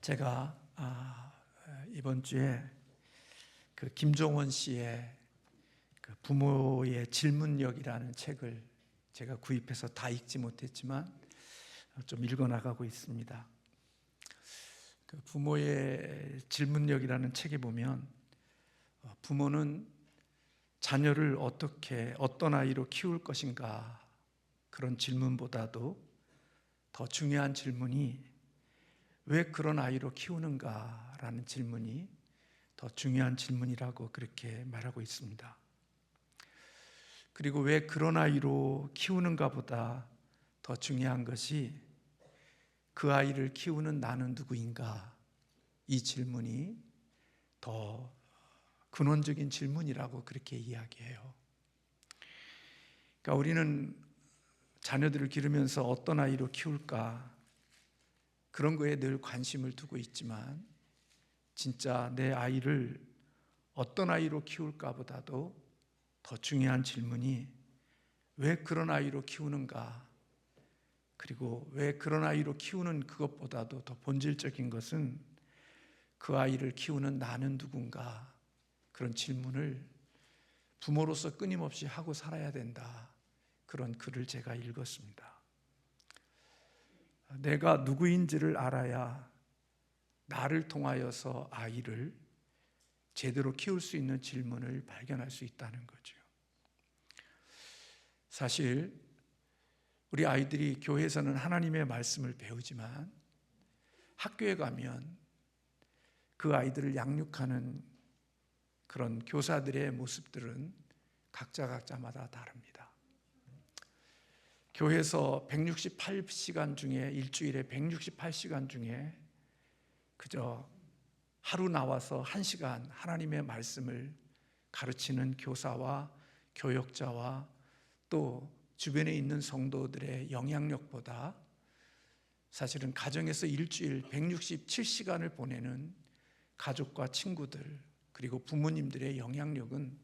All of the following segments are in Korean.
제가 이번 주에 그 김종원 씨의 그 부모의 질문력이라는 책을 제가 구입해서 다 읽지 못했지만 좀 읽어나가고 있습니다. 그 부모의 질문력이라는 책에 보면 부모는 자녀를 어떤 아이로 키울 것인가, 그런 질문보다도 더 중요한 질문이 왜 그런 아이로 키우는가 라는 질문이 더 중요한 질문이라고 그렇게 말하고 있습니다. 그리고 왜 그런 아이로 키우는가 보다 더 중요한 것이 그 아이를 키우는 나는 누구인가, 이 질문이 더 근원적인 질문이라고 그렇게 이야기해요. 그러니까 우리는 자녀들을 기르면서 어떤 아이로 키울까, 그런 거에 늘 관심을 두고 있지만 진짜 내 아이를 어떤 아이로 키울까 보다도 더 중요한 질문이 왜 그런 아이로 키우는가, 그리고 왜 그런 아이로 키우는 그것보다도 더 본질적인 것은 그 아이를 키우는 나는 누군가, 그런 질문을 부모로서 끊임없이 하고 살아야 된다, 그런 글을 제가 읽었습니다. 내가 누구인지를 알아야 나를 통하여서 아이를 제대로 키울 수 있는 질문을 발견할 수 있다는 거죠. 사실 우리 아이들이 교회에서는 하나님의 말씀을 배우지만 학교에 가면 그 아이들을 양육하는 그런 교사들의 모습들은 각자마다 다릅니다. 교회에서 168시간 중에, 일주일에 168시간 중에 그저 하루 나와서 1시간 하나님의 말씀을 가르치는 교사와 교역자와 또 주변에 있는 성도들의 영향력보다 사실은 가정에서 일주일 167시간을 보내는 가족과 친구들, 그리고 부모님들의 영향력은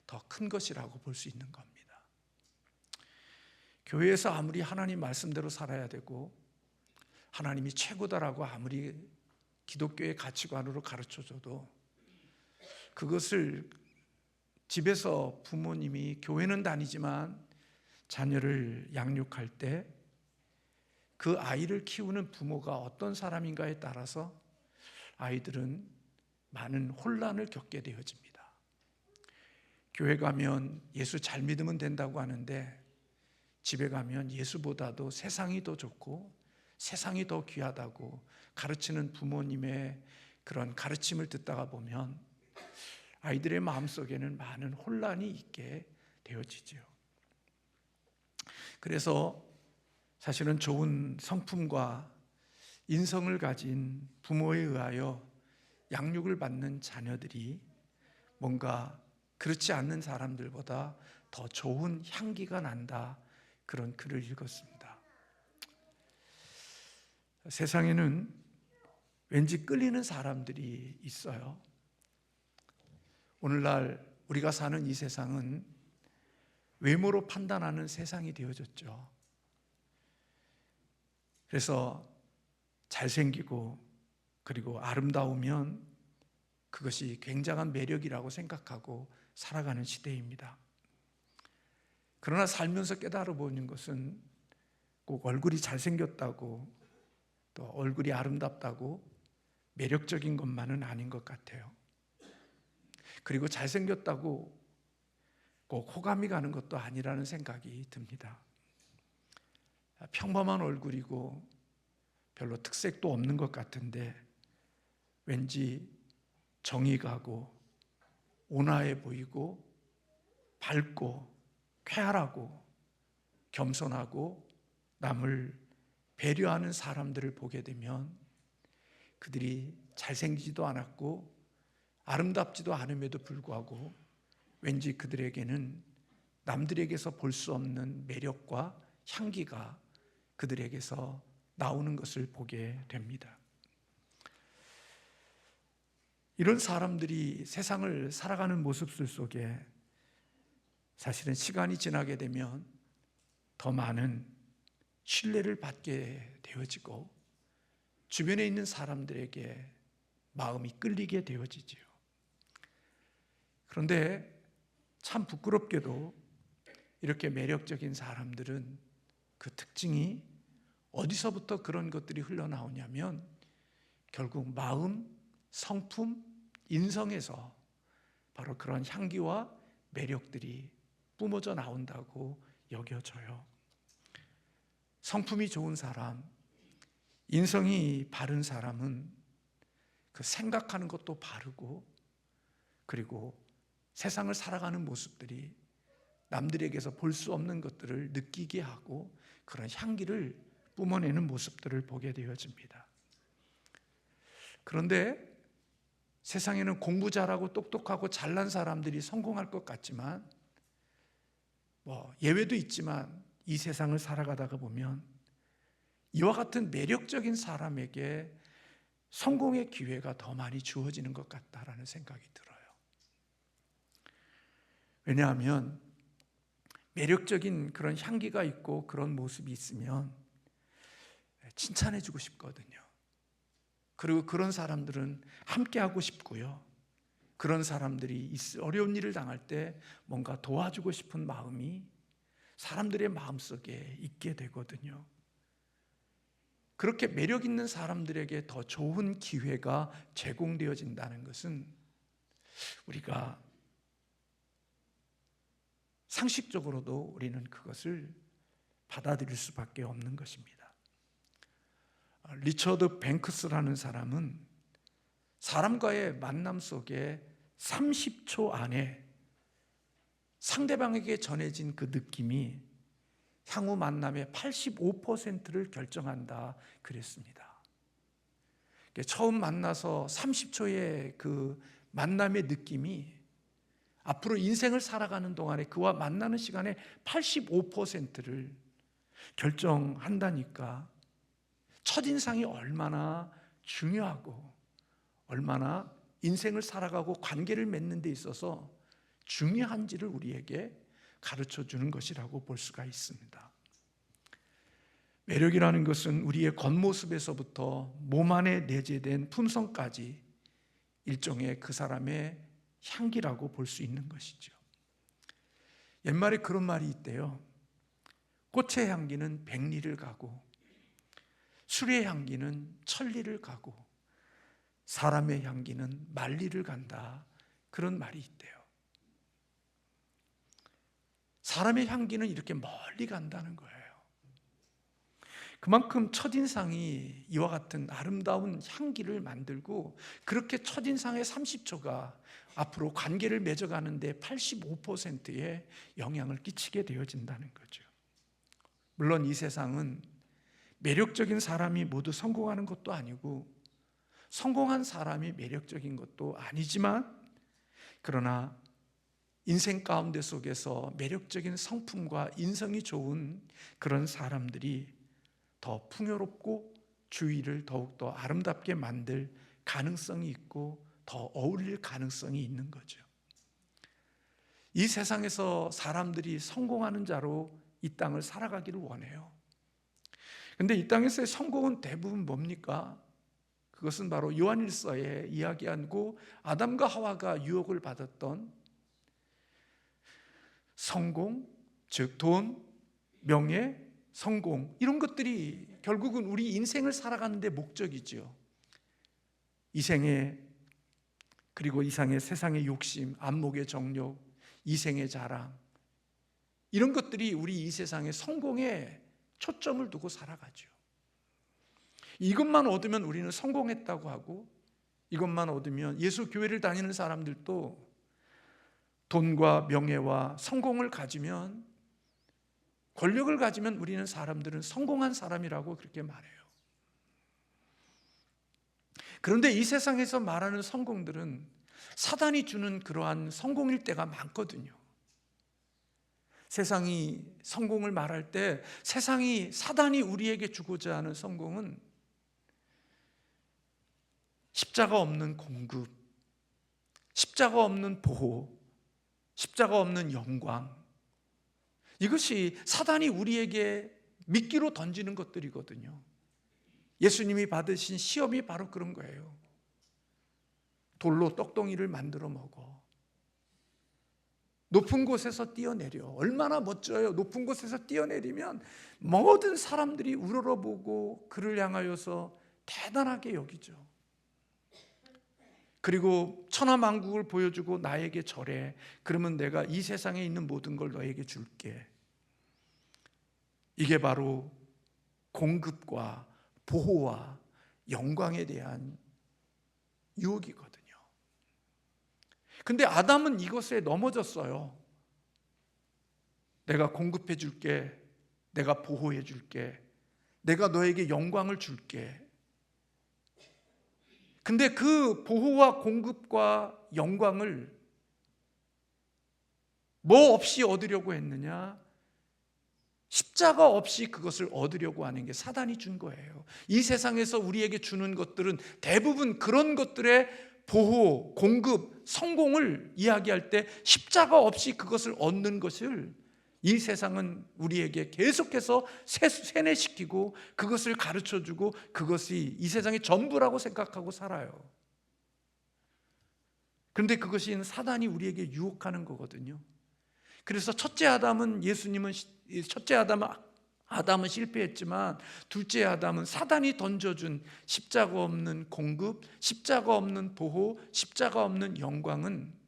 더 큰 것이라고 볼 수 있는 겁니다. 교회에서 아무리 하나님 말씀대로 살아야 되고 하나님이 최고다라고 아무리 기독교의 가치관으로 가르쳐줘도 그것을 집에서 부모님이, 교회는 다니지만 자녀를 양육할 때 그 아이를 키우는 부모가 어떤 사람인가에 따라서 아이들은 많은 혼란을 겪게 되어집니다. 교회 가면 예수 잘 믿으면 된다고 하는데 집에 가면 예수보다도 세상이 더 좋고 세상이 더 귀하다고 가르치는 부모님의 그런 가르침을 듣다가 보면 아이들의 마음속에는 많은 혼란이 있게 되어지죠. 그래서 사실은 좋은 성품과 인성을 가진 부모에 의하여 양육을 받는 자녀들이 뭔가 그렇지 않는 사람들보다 더 좋은 향기가 난다, 그런 글을 읽었습니다. 세상에는 왠지 끌리는 사람들이 있어요. 오늘날 우리가 사는 이 세상은 외모로 판단하는 세상이 되어졌죠. 그래서 잘생기고 그리고 아름다우면 그것이 굉장한 매력이라고 생각하고 살아가는 시대입니다. 그러나 살면서 깨달아 보는 것은 꼭 얼굴이 잘생겼다고, 또 얼굴이 아름답다고 매력적인 것만은 아닌 것 같아요. 그리고 잘생겼다고 꼭 호감이 가는 것도 아니라는 생각이 듭니다. 평범한 얼굴이고 별로 특색도 없는 것 같은데 왠지 정이 가고 온화해 보이고 밝고 쾌활하고 겸손하고 남을 배려하는 사람들을 보게 되면 그들이 잘생기지도 않았고 아름답지도 않음에도 불구하고 왠지 그들에게는 남들에게서 볼 수 없는 매력과 향기가 그들에게서 나오는 것을 보게 됩니다. 이런 사람들이 세상을 살아가는 모습들 속에 사실은 시간이 지나게 되면 더 많은 신뢰를 받게 되어지고 주변에 있는 사람들에게 마음이 끌리게 되어지지요. 그런데 참 부끄럽게도 이렇게 매력적인 사람들은 그 특징이 어디서부터 그런 것들이 흘러나오냐면 결국 마음, 성품, 인성에서 바로 그런 향기와 매력들이 뿜어져 나온다고 여겨져요. 성품이 좋은 사람, 인성이 바른 사람은 그 생각하는 것도 바르고, 그리고 세상을 살아가는 모습들이 남들에게서 볼 수 없는 것들을 느끼게 하고 그런 향기를 뿜어내는 모습들을 보게 되어집니다. 그런데 세상에는 공부 잘하고 똑똑하고 잘난 사람들이 성공할 것 같지만, 예외도 있지만 이 세상을 살아가다가 보면 이와 같은 매력적인 사람에게 성공의 기회가 더 많이 주어지는 것 같다라는 생각이 들어요. 왜냐하면 매력적인 그런 향기가 있고 그런 모습이 있으면 칭찬해주고 싶거든요. 그리고 그런 사람들은 함께하고 싶고요. 그런 사람들이 어려운 일을 당할 때 뭔가 도와주고 싶은 마음이 사람들의 마음속에 있게 되거든요. 그렇게 매력 있는 사람들에게 더 좋은 기회가 제공되어진다는 것은 우리가 상식적으로도 우리는 그것을 받아들일 수밖에 없는 것입니다. 리처드 뱅크스라는 사람은 사람과의 만남 속에 30초 안에 상대방에게 전해진 그 느낌이 향후 만남의 85%를 결정한다 그랬습니다. 처음 만나서 30초의 그 만남의 느낌이 앞으로 인생을 살아가는 동안에 그와 만나는 시간의 85%를 결정한다니까 첫인상이 얼마나 중요하고 얼마나 인생을 살아가고 관계를 맺는 데 있어서 중요한지를 우리에게 가르쳐 주는 것이라고 볼 수가 있습니다. 매력이라는 것은 우리의 겉모습에서부터 몸 안에 내재된 품성까지 일종의 그 사람의 향기라고 볼 수 있는 것이죠. 옛말에 그런 말이 있대요. 꽃의 향기는 백리를 가고 술의 향기는 천리를 가고 사람의 향기는 만리를 간다. 그런 말이 있대요. 사람의 향기는 이렇게 멀리 간다는 거예요. 그만큼 첫인상이 이와 같은 아름다운 향기를 만들고 그렇게 첫인상의 30초가 앞으로 관계를 맺어가는데 85%의 영향을 끼치게 되어진다는 거죠. 물론 이 세상은 매력적인 사람이 모두 성공하는 것도 아니고 성공한 사람이 매력적인 것도 아니지만, 그러나 인생 가운데 속에서 매력적인 성품과 인성이 좋은 그런 사람들이 더 풍요롭고 주위를 더욱더 아름답게 만들 가능성이 있고 더 어울릴 가능성이 있는 거죠. 이 세상에서 사람들이 성공하는 자로 이 땅을 살아가기를 원해요. 그런데 이 땅에서의 성공은 대부분 뭡니까? 그것은 바로 요한일서에 이야기하고 아담과 하와가 유혹을 받았던 성공, 즉 돈, 명예, 성공, 이런 것들이 결국은 우리 인생을 살아가는 데 목적이죠. 이생의, 그리고 이상의 세상의 욕심, 안목의 정욕, 이생의 자랑, 이런 것들이 우리 이 세상의 성공에 초점을 두고 살아가죠. 이것만 얻으면 우리는 성공했다고 하고, 이것만 얻으면, 예수 교회를 다니는 사람들도 돈과 명예와 성공을 가지면, 권력을 가지면 우리는 사람들은 성공한 사람이라고 그렇게 말해요. 그런데 이 세상에서 말하는 성공들은 사단이 주는 그러한 성공일 때가 많거든요. 세상이 성공을 말할 때 사단이 우리에게 주고자 하는 성공은 십자가 없는 공급, 십자가 없는 보호, 십자가 없는 영광, 이것이 사단이 우리에게 미끼로 던지는 것들이거든요. 예수님이 받으신 시험이 바로 그런 거예요. 돌로 떡덩이를 만들어 먹어. 높은 곳에서 뛰어내려. 얼마나 멋져요. 높은 곳에서 뛰어내리면 모든 사람들이 우러러보고 그를 향하여서 대단하게 여기죠. 그리고 천하만국을 보여주고 나에게 절해. 그러면 내가 이 세상에 있는 모든 걸 너에게 줄게. 이게 바로 공급과 보호와 영광에 대한 유혹이거든요. 근데 아담은 이것에 넘어졌어요. 내가 공급해 줄게. 내가 보호해 줄게. 내가 너에게 영광을 줄게. 근데 그 보호와 공급과 영광을 뭐 없이 얻으려고 했느냐? 십자가 없이 그것을 얻으려고 하는 게 사단이 준 거예요. 이 세상에서 우리에게 주는 것들은 대부분 그런 것들의 보호, 공급, 성공을 이야기할 때 십자가 없이 그것을 얻는 것을 이 세상은 우리에게 계속해서 세뇌시키고 그것을 가르쳐주고 그것이 이 세상의 전부라고 생각하고 살아요. 그런데 그것이 사단이 우리에게 유혹하는 거거든요. 그래서 첫째 아담은 실패했지만 둘째 아담은 사단이 던져준 십자가 없는 공급, 십자가 없는 보호, 십자가 없는 영광은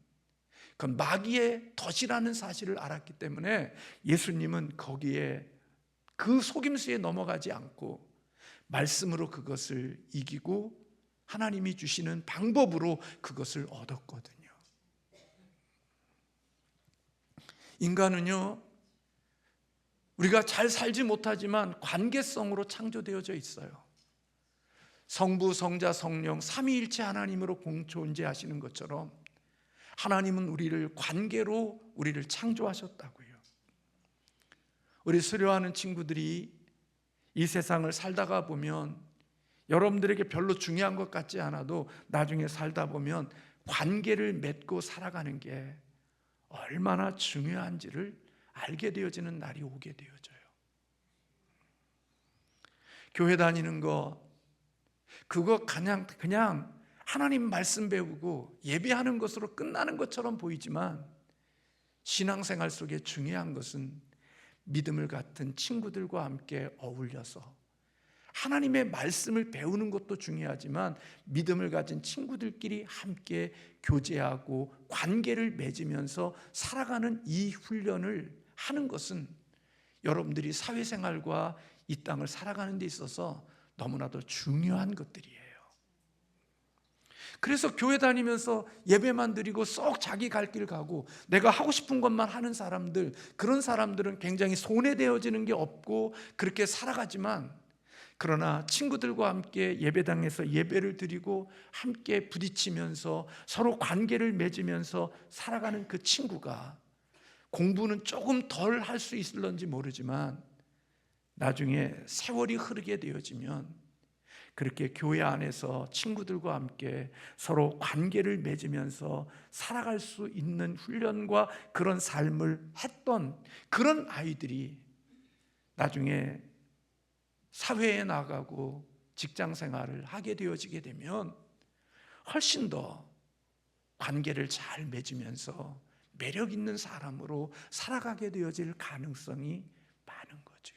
그 마귀의 덫이라는 사실을 알았기 때문에 예수님은 거기에 그 속임수에 넘어가지 않고 말씀으로 그것을 이기고 하나님이 주시는 방법으로 그것을 얻었거든요. 인간은요, 우리가 잘 살지 못하지만 관계성으로 창조되어져 있어요. 성부, 성자, 성령 삼위일체 하나님으로 공존재하시는 것처럼 하나님은 우리를 관계로 우리를 창조하셨다고요. 우리 수료하는 친구들이 이 세상을 살다가 보면 여러분들에게 별로 중요한 것 같지 않아도 나중에 살다 보면 관계를 맺고 살아가는 게 얼마나 중요한지를 알게 되어지는 날이 오게 되어져요. 교회 다니는 거 그거 그냥 하나님 말씀 배우고 예배하는 것으로 끝나는 것처럼 보이지만 신앙생활 속에 중요한 것은 믿음을 갖은 친구들과 함께 어울려서 하나님의 말씀을 배우는 것도 중요하지만 믿음을 가진 친구들끼리 함께 교제하고 관계를 맺으면서 살아가는 이 훈련을 하는 것은 여러분들이 사회생활과 이 땅을 살아가는 데 있어서 너무나도 중요한 것들이에요. 그래서 교회 다니면서 예배만 드리고 쏙 자기 갈 길 가고 내가 하고 싶은 것만 하는 사람들, 그런 사람들은 굉장히 손해되어지는 게 없고 그렇게 살아가지만, 그러나 친구들과 함께 예배당에서 예배를 드리고 함께 부딪히면서 서로 관계를 맺으면서 살아가는 그 친구가 공부는 조금 덜 할 수 있을런지 모르지만 나중에 세월이 흐르게 되어지면 그렇게 교회 안에서 친구들과 함께 서로 관계를 맺으면서 살아갈 수 있는 훈련과 그런 삶을 했던 그런 아이들이 나중에 사회에 나가고 직장 생활을 하게 되어지게 되면 훨씬 더 관계를 잘 맺으면서 매력 있는 사람으로 살아가게 되어질 가능성이 많은 거죠.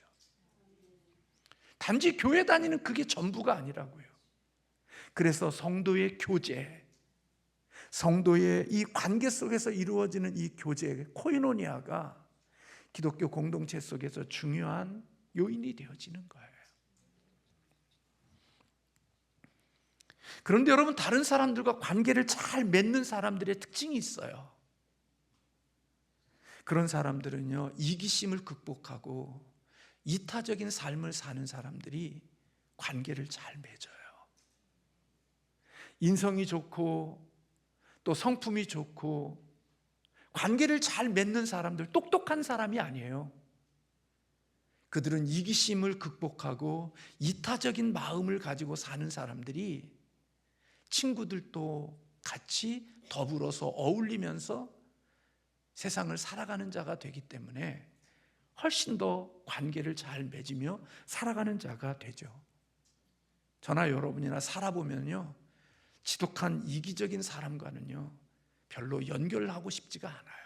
단지 교회 다니는 그게 전부가 아니라고요. 그래서 성도의 교제, 성도의 이 관계 속에서 이루어지는 이 교제, 코이노니아가 기독교 공동체 속에서 중요한 요인이 되어지는 거예요. 그런데 여러분, 다른 사람들과 관계를 잘 맺는 사람들의 특징이 있어요. 그런 사람들은요, 이기심을 극복하고 이타적인 삶을 사는 사람들이 관계를 잘 맺어요. 인성이 좋고 또 성품이 좋고 관계를 잘 맺는 사람들, 똑똑한 사람이 아니에요. 그들은 이기심을 극복하고 이타적인 마음을 가지고 사는 사람들이 친구들도 같이 더불어서 어울리면서 세상을 살아가는 자가 되기 때문에 훨씬 더 관계를 잘 맺으며 살아가는 자가 되죠. 저나 여러분이나 살아보면요, 지독한 이기적인 사람과는요 별로 연결하고 싶지가 않아요.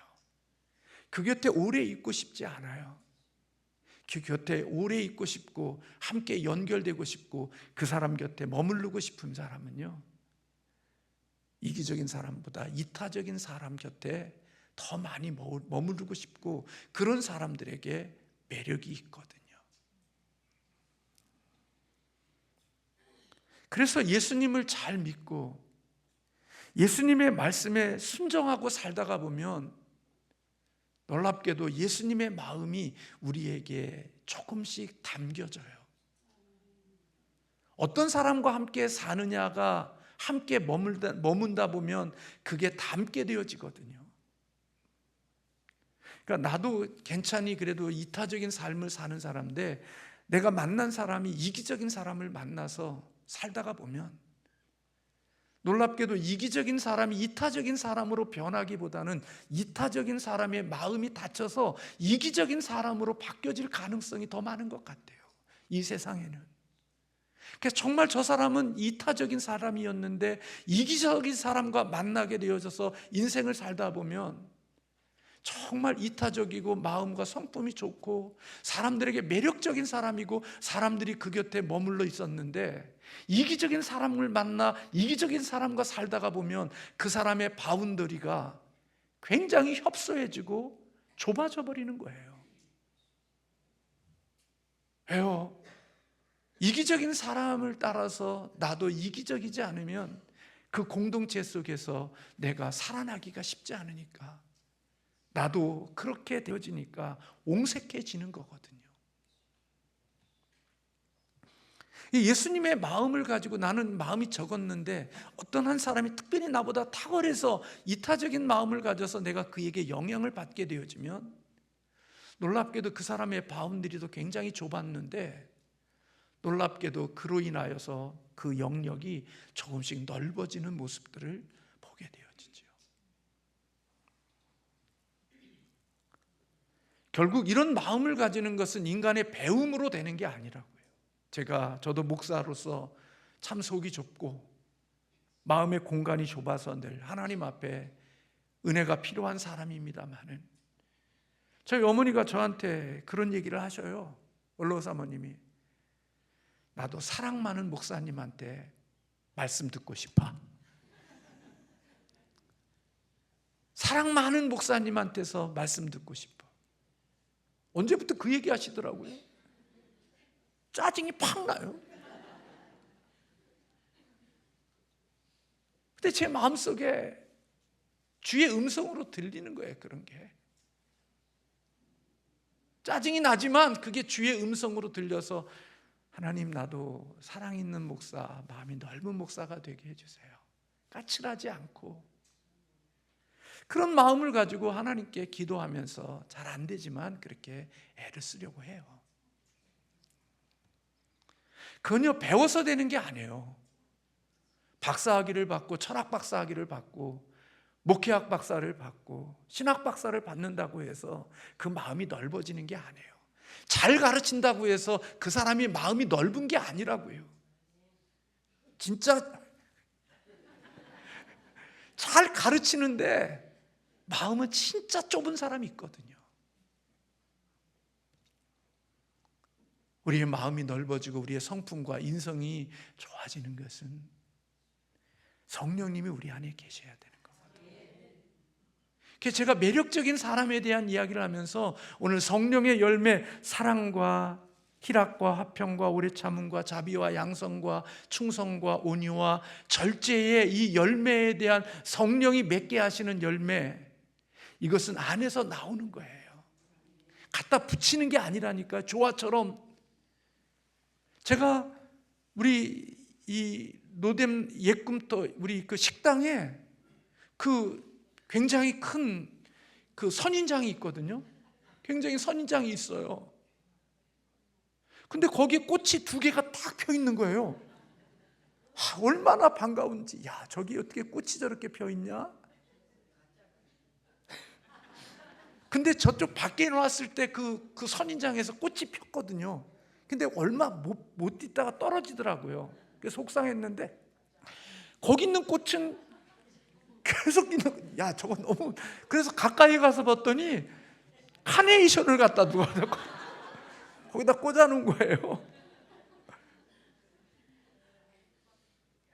그 곁에 오래 있고 싶지 않아요. 그 곁에 오래 있고 싶고 함께 연결되고 싶고 그 사람 곁에 머무르고 싶은 사람은요, 이기적인 사람보다 이타적인 사람 곁에 더 많이 머무르고 싶고 그런 사람들에게 매력이 있거든요. 그래서 예수님을 잘 믿고 예수님의 말씀에 순종하고 살다가 보면 놀랍게도 예수님의 마음이 우리에게 조금씩 담겨져요. 어떤 사람과 함께 사느냐가 함께 머문다 보면 그게 담게 되어지거든요. 그러니까 나도 괜찮이 그래도 이타적인 삶을 사는 사람인데 내가 만난 사람이 이기적인 사람을 만나서 살다가 보면 놀랍게도 이기적인 사람이 이타적인 사람으로 변하기보다는 이타적인 사람의 마음이 닫혀서 이기적인 사람으로 바뀌어질 가능성이 더 많은 것 같아요, 이 세상에는. 그래서 정말 저 사람은 이타적인 사람이었는데 이기적인 사람과 만나게 되어져서 인생을 살다 보면 정말 이타적이고 마음과 성품이 좋고 사람들에게 매력적인 사람이고 사람들이 그 곁에 머물러 있었는데 이기적인 사람을 만나 이기적인 사람과 살다가 보면 그 사람의 바운더리가 굉장히 협소해지고 좁아져 버리는 거예요. 왜요? 이기적인 사람을 따라서 나도 이기적이지 않으면 그 공동체 속에서 내가 살아나기가 쉽지 않으니까, 나도 그렇게 되어지니까 옹색해지는 거거든요. 예수님의 마음을 가지고 나는 마음이 적었는데 어떤 한 사람이 특별히 나보다 탁월해서 이타적인 마음을 가져서 내가 그에게 영향을 받게 되어지면 놀랍게도 그 사람의 바운더리도 굉장히 좁았는데 놀랍게도 그로 인하여서 그 영역이 조금씩 넓어지는 모습들을 보게 되어지죠. 결국 이런 마음을 가지는 것은 인간의 배움으로 되는 게 아니라고요. 저도 목사로서 참 속이 좁고 마음의 공간이 좁아서 늘 하나님 앞에 은혜가 필요한 사람입니다만은 저희 어머니가 저한테 그런 얘기를 하셔요. 원로 사모님이, 나도 사랑 많은 목사님한테 말씀 듣고 싶어. 사랑 많은 목사님한테서 말씀 듣고 싶어. 언제부터 그 얘기 하시더라고요. 짜증이 팍 나요. 근데 제 마음속에 주의 음성으로 들리는 거예요. 그런 게 짜증이 나지만 그게 주의 음성으로 들려서 하나님, 나도 사랑 있는 목사, 마음이 넓은 목사가 되게 해주세요. 까칠하지 않고 그런 마음을 가지고 하나님께 기도하면서 잘 안 되지만 그렇게 애를 쓰려고 해요. 그건요 배워서 되는 게 아니에요. 박사학위를 받고 철학 박사학위를 받고 목회학 박사를 받고 신학 박사를 받는다고 해서 그 마음이 넓어지는 게 아니에요. 잘 가르친다고 해서 그 사람이 마음이 넓은 게 아니라고요. 진짜 잘 가르치는데 마음은 진짜 좁은 사람이 있거든요. 우리의 마음이 넓어지고 우리의 성품과 인성이 좋아지는 것은 성령님이 우리 안에 계셔야 되는 거거든요. 그래서 제가 매력적인 사람에 대한 이야기를 하면서 오늘 성령의 열매, 사랑과 희락과 화평과 오래 참음과 자비와 양성과 충성과 온유와 절제의 이 열매에 대한 성령이 맺게 하시는 열매, 이것은 안에서 나오는 거예요. 갖다 붙이는 게 아니라니까. 조화처럼 제가 우리 이 노뎀 옛금터 우리 그 식당에 그 굉장히 큰 그 선인장이 있거든요. 굉장히 선인장이 있어요. 근데 거기에 꽃이 2개가 딱 펴 있는 거예요. 얼마나 반가운지. 야, 저기 어떻게 꽃이 저렇게 펴 있냐? 근데 저쪽 밖에 놓았을 때 그 선인장에서 꽃이 폈거든요. 근데 얼마 못 있다가 떨어지더라고요. 그래서 속상했는데 거기 있는 꽃은 계속 있는, 야 저거 너무, 그래서 가까이 가서 봤더니 카네이션을 갖다 누가 거기다 꽂아놓은 거예요.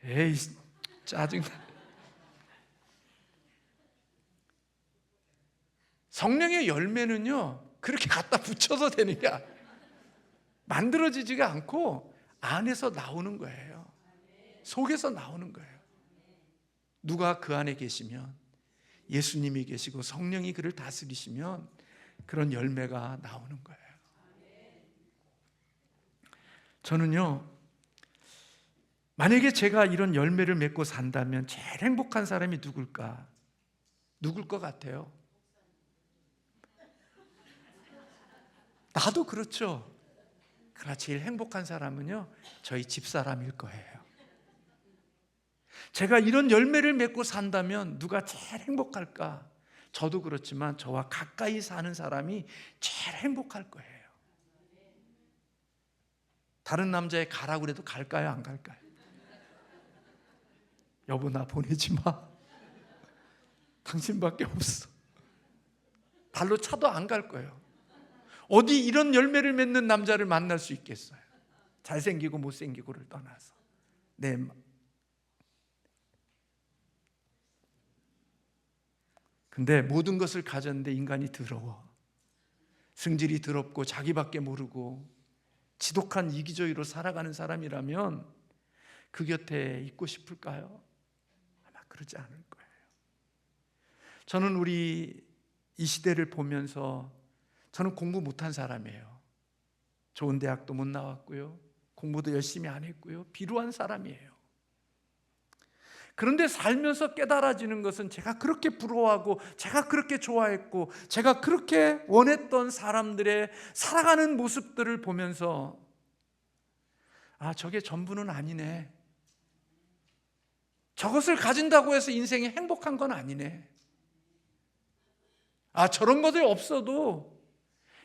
에이 짜증나. 성령의 열매는요 그렇게 갖다 붙여서 되는 게 만들어지지가 않고 안에서 나오는 거예요. 속에서 나오는 거예요. 누가 그 안에 계시면, 예수님이 계시고 성령이 그를 다스리시면 그런 열매가 나오는 거예요. 저는요, 만약에 제가 이런 열매를 맺고 산다면 제일 행복한 사람이 누굴까? 누굴 것 같아요? 나도 그렇죠. 그러나 제일 행복한 사람은요, 저희 집사람일 거예요. 제가 이런 열매를 맺고 산다면 누가 제일 행복할까? 저도 그렇지만 저와 가까이 사는 사람이 제일 행복할 거예요. 다른 남자애 가라고 그래도 갈까요? 안 갈까요? 여보 나 보내지 마. 당신밖에 없어. 발로 차도 안 갈 거예요. 어디 이런 열매를 맺는 남자를 만날 수 있겠어요? 잘생기고 못생기고를 떠나서. 근데 모든 것을 가졌는데 인간이 더러워, 승질이 더럽고 자기밖에 모르고 지독한 이기주의로 살아가는 사람이라면 그 곁에 있고 싶을까요? 아마 그러지 않을 거예요. 저는 우리 이 시대를 보면서, 저는 공부 못한 사람이에요. 좋은 대학도 못 나왔고요, 공부도 열심히 안 했고요, 비루한 사람이에요. 그런데 살면서 깨달아지는 것은 제가 그렇게 부러워하고 제가 그렇게 좋아했고 제가 그렇게 원했던 사람들의 살아가는 모습들을 보면서, 아 저게 전부는 아니네, 저것을 가진다고 해서 인생이 행복한 건 아니네, 아 저런 것들이 없어도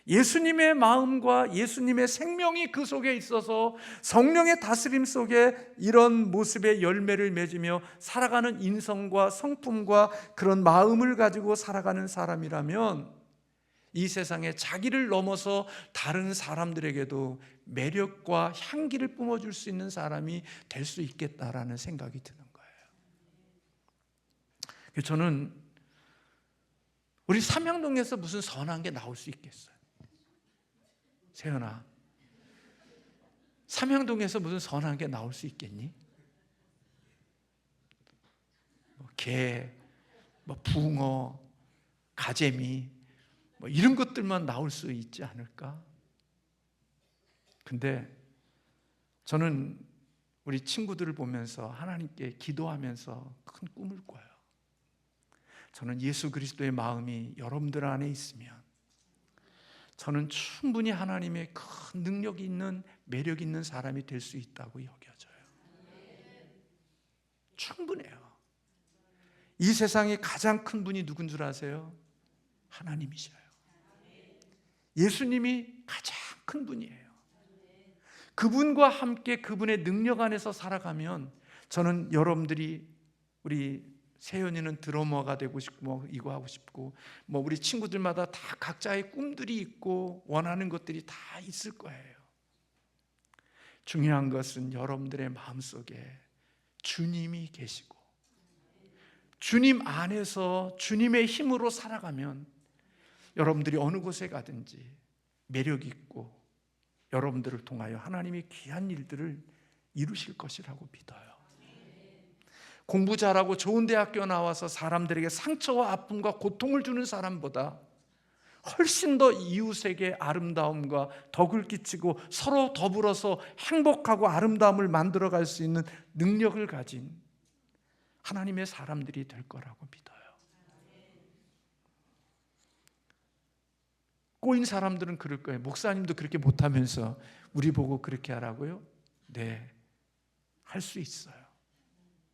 예수님의 마음과 예수님의 생명이 그 속에 있어서 성령의 다스림 속에 이런 모습의 열매를 맺으며 살아가는 인성과 성품과 그런 마음을 가지고 살아가는 사람이라면 이 세상에 자기를 넘어서 다른 사람들에게도 매력과 향기를 뿜어줄 수 있는 사람이 될 수 있겠다라는 생각이 드는 거예요. 저는 우리 삼양동에서 무슨 선한 게 나올 수 있겠어요? 세연아, 삼양동에서 무슨 선한 게 나올 수 있겠니? 개, 붕어, 가재미 이런 것들만 나올 수 있지 않을까? 근데 저는 우리 친구들을 보면서 하나님께 기도하면서 큰 꿈을 꿔요. 저는 예수 그리스도의 마음이 여러분들 안에 있으면 저는 충분히 하나님의 큰 능력이 있는, 매력 있는 사람이 될 수 있다고 여겨져요. 충분해요. 이 세상에 가장 큰 분이 누군 줄 아세요? 하나님이셔요. 예수님이 가장 큰 분이에요. 그분과 함께 그분의 능력 안에서 살아가면 저는 여러분들이, 우리 세연이는 드러머가 되고 싶고 이거 하고 싶고 우리 친구들마다 다 각자의 꿈들이 있고 원하는 것들이 다 있을 거예요. 중요한 것은 여러분들의 마음속에 주님이 계시고 주님 안에서 주님의 힘으로 살아가면 여러분들이 어느 곳에 가든지 매력 있고 여러분들을 통하여 하나님이 귀한 일들을 이루실 것이라고 믿어요. 공부 잘하고 좋은 대학교 나와서 사람들에게 상처와 아픔과 고통을 주는 사람보다 훨씬 더 이웃에게 아름다움과 덕을 끼치고 서로 더불어서 행복하고 아름다움을 만들어갈 수 있는 능력을 가진 하나님의 사람들이 될 거라고 믿어요. 꼬인 사람들은 그럴 거예요. 목사님도 그렇게 못하면서 우리 보고 그렇게 하라고요? 네, 할 수 있어요.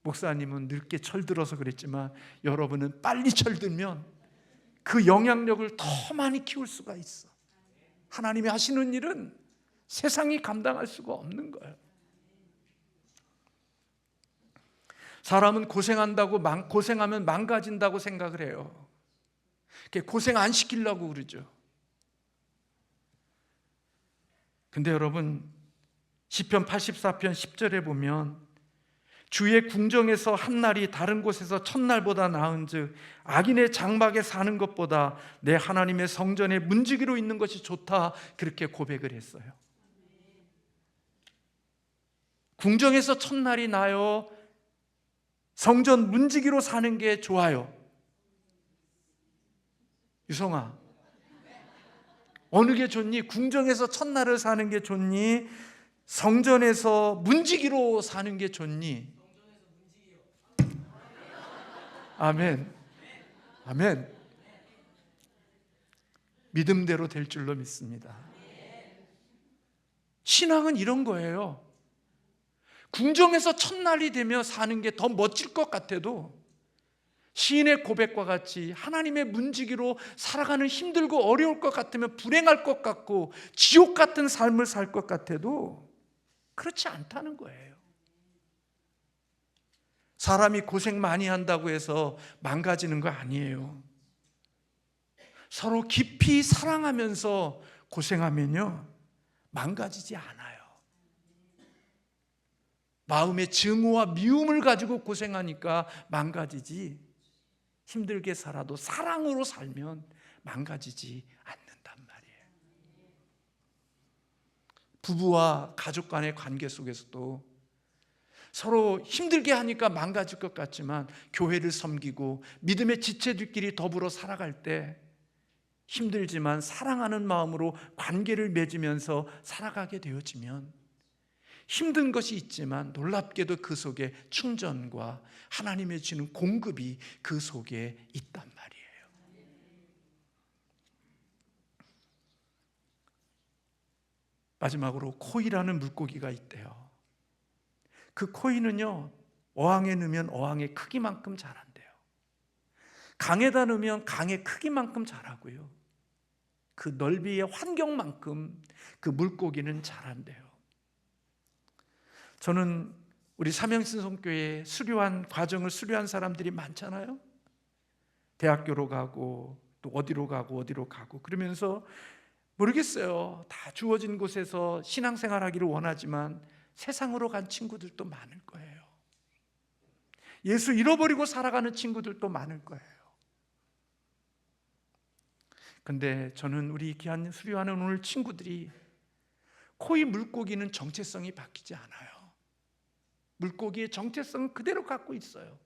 목사님은 늙게 철들어서 그랬지만 여러분은 빨리 철들면 그 영향력을 더 많이 키울 수가 있어. 하나님이 하시는 일은 세상이 감당할 수가 없는 거예요. 사람은 고생하면 망가진다고 생각을 해요. 고생 안 시키려고 그러죠. 근데 여러분, 시편 84편 10절에 보면 주의 궁정에서 한 날이 다른 곳에서 첫날보다 나은즉 악인의 장막에 사는 것보다 내 하나님의 성전에 문지기로 있는 것이 좋다, 그렇게 고백을 했어요. 궁정에서 첫날이 나요, 성전 문지기로 사는 게 좋아요? 유성아, 어느 게 좋니? 궁정에서 첫날을 사는 게 좋니? 성전에서 문지기로 사는 게 좋니? 아멘. 아멘. 믿음대로 될 줄로 믿습니다. 신앙은 이런 거예요. 궁정에서 첫날이 되며 사는 게 더 멋질 것 같아도 시인의 고백과 같이 하나님의 문지기로 살아가는 힘들고 어려울 것 같으면 불행할 것 같고 지옥 같은 삶을 살 것 같아도 그렇지 않다는 거예요. 사람이 고생 많이 한다고 해서 망가지는 거 아니에요. 서로 깊이 사랑하면서 고생하면요, 망가지지 않아요. 마음의 증오와 미움을 가지고 고생하니까 망가지지, 힘들게 살아도 사랑으로 살면 망가지지 않는단 말이에요. 부부와 가족 간의 관계 속에서도 서로 힘들게 하니까 망가질 것 같지만 교회를 섬기고 믿음의 지체들끼리 더불어 살아갈 때 힘들지만 사랑하는 마음으로 관계를 맺으면서 살아가게 되어지면 힘든 것이 있지만 놀랍게도 그 속에 충전과 하나님의 주는 공급이 그 속에 있단 말이에요. 마지막으로 코이라는 물고기가 있대요. 그 코이는요, 어항에 넣으면 어항의 크기만큼 자란대요. 강에다 넣으면 강의 크기만큼 자라고요, 그 넓이의 환경만큼 그 물고기는 자란대요. 저는 우리 사명신성교회 수료한 과정을 수료한 사람들이 많잖아요. 대학교로 가고 또 어디로 가고 그러면서 모르겠어요, 다 주어진 곳에서 신앙생활하기를 원하지만 세상으로 간 친구들도 많을 거예요. 예수 잃어버리고 살아가는 친구들도 많을 거예요. 근데 저는 우리 귀한 수료하는 오늘 친구들이 코이 물고기는 정체성이 바뀌지 않아요. 물고기의 정체성은 그대로 갖고 있어요.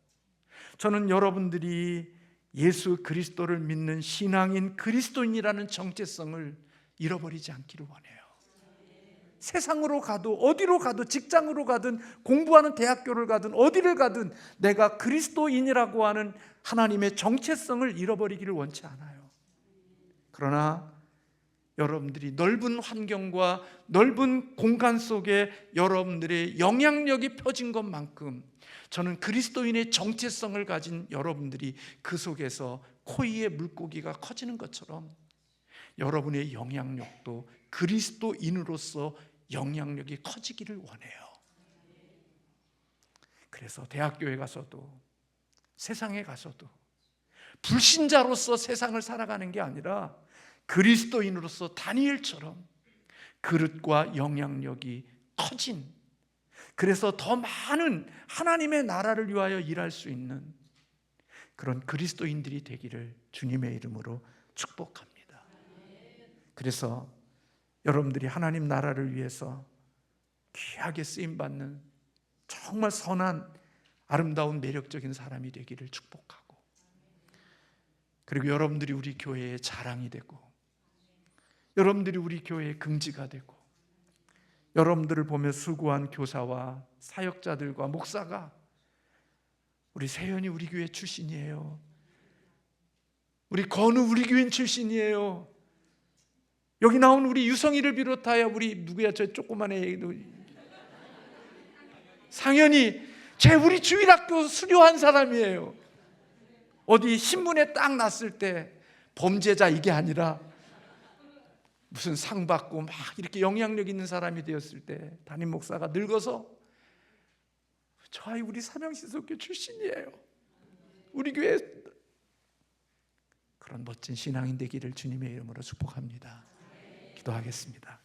저는 여러분들이 예수 그리스도를 믿는 신앙인 그리스도인이라는 정체성을 잃어버리지 않기를 원해요. 세상으로 가도 어디로 가도 직장으로 가든 공부하는 대학교를 가든 어디를 가든 내가 그리스도인이라고 하는 하나님의 정체성을 잃어버리기를 원치 않아요. 그러나 여러분들이 넓은 환경과 넓은 공간 속에 여러분들의 영향력이 펴진 것만큼 저는 그리스도인의 정체성을 가진 여러분들이 그 속에서 코이의 물고기가 커지는 것처럼 여러분의 영향력도 그리스도인으로서 영향력이 커지기를 원해요. 그래서 대학교에 가서도 세상에 가서도 불신자로서 세상을 살아가는 게 아니라 그리스도인으로서 다니엘처럼 그릇과 영향력이 커진, 그래서 더 많은 하나님의 나라를 위하여 일할 수 있는 그런 그리스도인들이 되기를 주님의 이름으로 축복합니다. 그래서 여러분들이 하나님 나라를 위해서 귀하게 쓰임받는 정말 선한 아름다운 매력적인 사람이 되기를 축복하고, 그리고 여러분들이 우리 교회의 자랑이 되고 여러분들이 우리 교회의 긍지가 되고 여러분들을 보며 수고한 교사와 사역자들과 목사가 우리 세연이 우리 교회 출신이에요, 우리 건우 우리 교인 출신이에요, 여기 나온 우리 유성이를 비롯하여 우리 누구야 저 조그만 애 상현이 쟤 우리 주일학교 수료한 사람이에요. 어디 신문에 딱 났을 때 범죄자 이게 아니라 무슨 상 받고 막 이렇게 영향력 있는 사람이 되었을 때 담임 목사가 늙어서 저 아이 우리 삼양시속교 출신이에요. 우리 교회 그런 멋진 신앙인 되기를 주님의 이름으로 축복합니다. 기도하겠습니다.